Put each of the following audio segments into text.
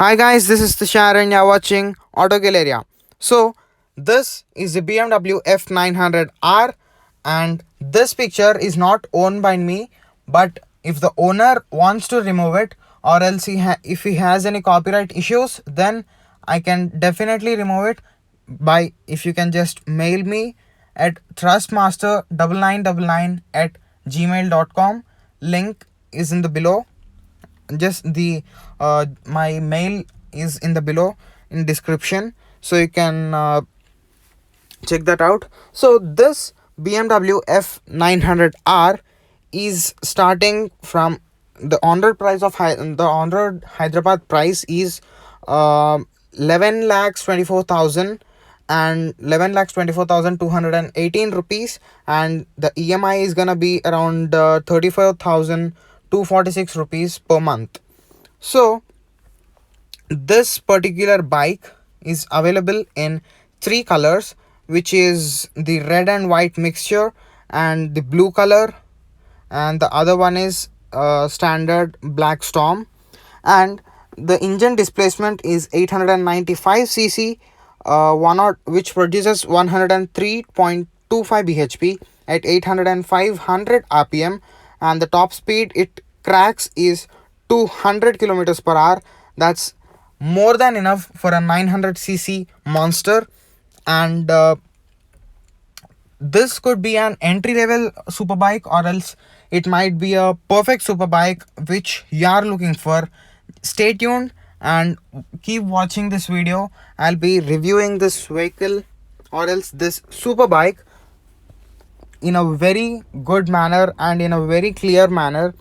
Hi guys, this is Tushar and you're watching Auto Galleria. So this is the BMW F900R and this picture is not owned by me, but if the owner wants to remove it or else if he has any copyright issues, then I can definitely remove it by if you can just mail me at trustmaster9999 at gmail.com. Link is in the below. Just the my mail is in the below in description, so you can check that out. So this BMW F900R is starting from the on-road price of the on-road Hyderabad price is 11 lakhs 24,000 and 11 lakhs 24,218 rupees, and the EMI is gonna be around 35,246 rupees per month. So this particular bike is available in three colors, which is the red and white mixture and the blue color, and the other one is standard black storm. And the engine displacement is 895 cc, which produces 103.25 bhp at 805 rpm, and the top speed it cracks is 200 kilometers per hour. That's more than enough for a 900 cc monster. And this could be an entry level superbike, or else it might be a perfect superbike which you are looking for. Stay tuned and keep watching this video. I'll be reviewing this vehicle or else this superbike in a very good manner and in a very clear manner.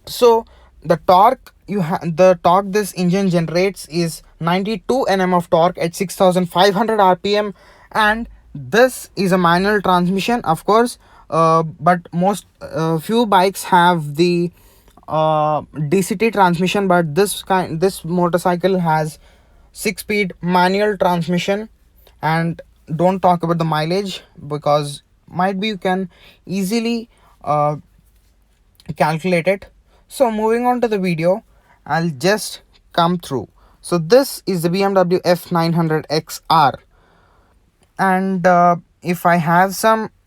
So the torque this engine generates is 92 nm of torque at 6500 rpm, and this is a manual transmission, of course, but most few bikes have the DCT transmission, but this motorcycle has 6-speed manual transmission. And don't talk about the mileage, because might be you can easily calculate it. So moving on to the video, I'll just come through. So this is the BMW F900XR, and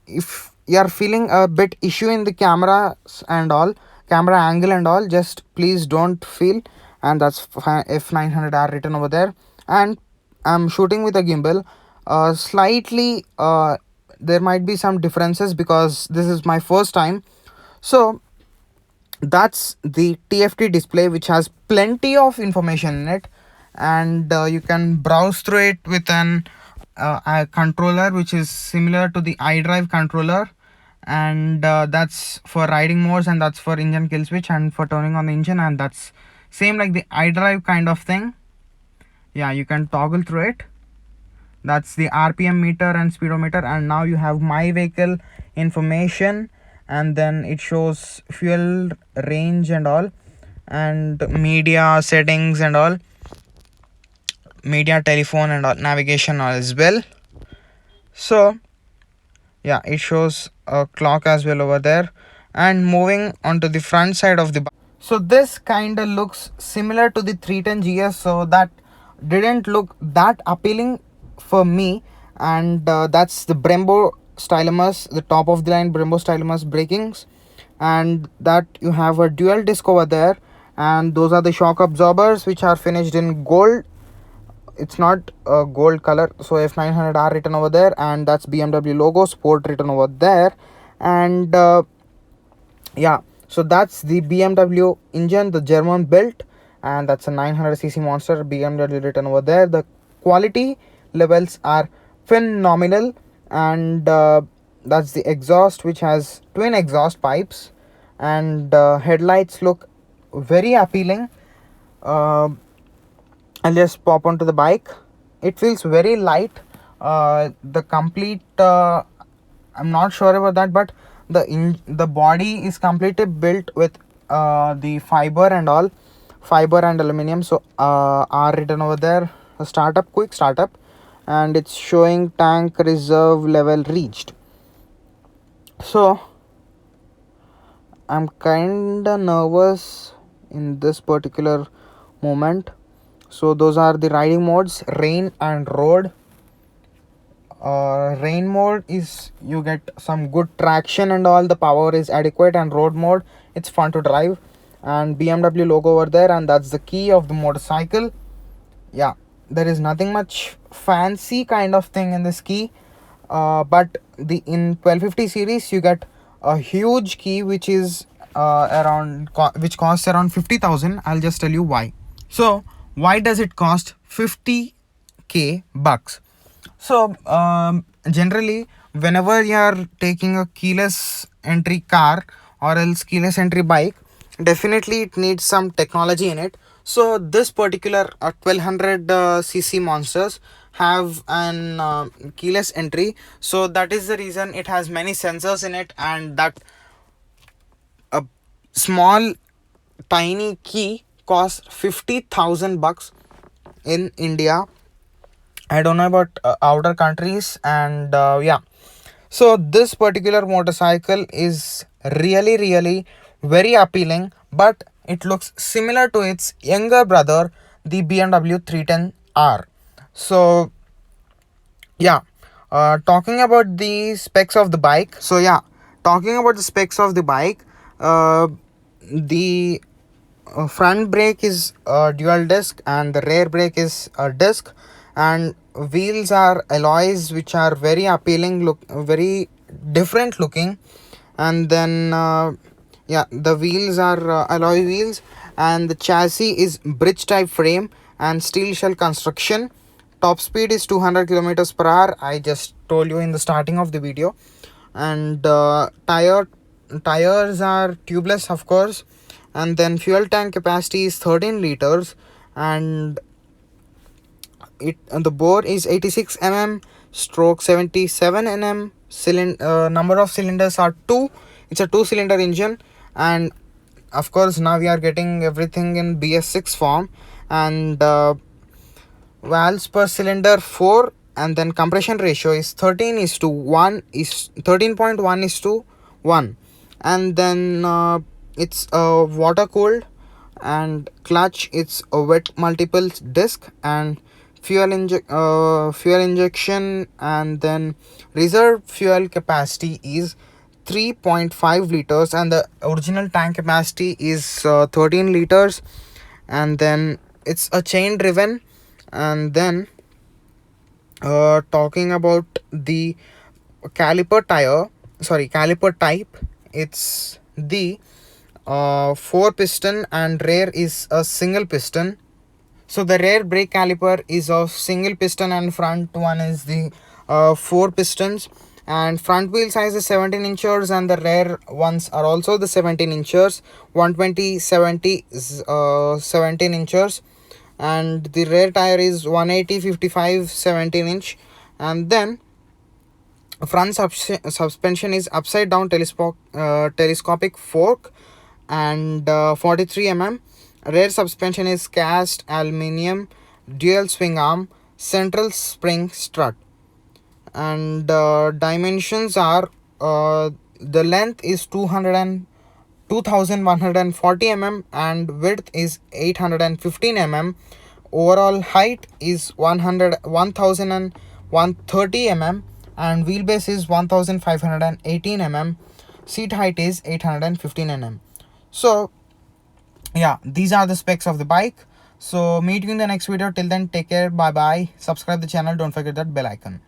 if you are feeling a bit issue in the cameras and all, camera angle and all, just please don't feel. And that's F900R written over there. And I'm shooting with a gimbal. Slightly there might be some differences because this is my first time. So that's the TFT display, which has plenty of information in it, and you can browse through it with a controller which is similar to the iDrive controller. And that's for riding modes, and that's for engine kill switch and for turning on the engine, and that's same like the iDrive kind of thing. Yeah, you can toggle through it. That's the RPM meter and speedometer. And now you have my vehicle information, and then it shows fuel range and all, and media settings and all, media, telephone and all, navigation as well. So yeah, it shows a clock as well over there. And moving on to the front side of the bike, so this kind of looks similar to the 310 GS, so that didn't look that appealing for me. And that's the Brembo Stylemus, the top of the line Brembo Stylemus brakings, and that you have a dual disc over there, and those are the shock absorbers which are finished in gold. It's not a gold color. So F900R written over there, and that's BMW logo sport written over there. And yeah, so that's the BMW engine, the German built, and that's a 900cc monster BMW written over there. The quality levels are phenomenal. And that's the exhaust, which has twin exhaust pipes, and headlights look very appealing. uh, I'll just pop onto the bike. It feels very light. The complete I'm not sure about that, but the body is completely built with the fiber and all, fiber and aluminum. So R written over there, a startup, quick startup, and it's showing tank reserve level reached. So I'm kinda nervous in this particular moment. So those are the riding modes: rain and road. Rain mode is you get some good traction and all, the power is adequate, and road mode, it's fun to drive, and BMW logo over there, and that's the key of the motorcycle. Yeah, there is nothing much fancy kind of thing in this key, but the in 1250 series you get a huge key which is which costs around 50,000. I'll just tell you why. So why does it cost 50k bucks? So generally, whenever you are taking a keyless entry car or else keyless entry bike, definitely it needs some technology in it. So this particular 1200 cc monsters have an keyless entry, so that is the reason it has many sensors in it, and that a small tiny key costs 50,000 bucks in India. I don't know about outer countries, and yeah. So this particular motorcycle is really very appealing, but it looks similar to its younger brother, the BMW 310R. So yeah, talking about the specs of the bike. So yeah, talking about the specs of the bike, the front brake is dual disc and the rear brake is a disc, and wheels are alloys which are very appealing, look very different looking. And then yeah, the wheels are alloy wheels, and the chassis is bridge type frame and steel shell construction. Top speed is 200 kilometers per hour, I just told you in the starting of the video. And tires are tubeless, of course. And then fuel tank capacity is 13 liters, and the bore is 86 mm stroke 77 nm. Number of cylinders are 2. It's a 2-cylinder engine, and of course now we are getting everything in BS6 form. And valves per cylinder 4, and then compression ratio is 13:1 is to 1. And then it's water cooled, and clutch it's a wet multiple disc, and fuel injection, and then reserve fuel capacity is 3.5 liters, and the original tank capacity is 13 liters. And then it's a chain driven. And then talking about the caliper type, it's the 4 piston, and rear is a single piston. So the rear brake caliper is of single piston, and front one is the 4 pistons. And front wheel size is 17 inches, and the rear ones are also the 17 inches. 120 70 is 17 inches, and the rear tire is 180 55 17 inch. And then front suspension is upside down telescopic fork, and 43 mm. Rear suspension is cast aluminium dual swing arm central spring strut. And dimensions are the length is 2140 mm, and width is 815 mm. Overall height is 1130 mm, and wheelbase is 1518 mm. Seat height is 815 mm. So yeah, these are the specs of the bike. So meet you in the next video. Till then, take care, bye bye. Subscribe the channel, don't forget that bell icon.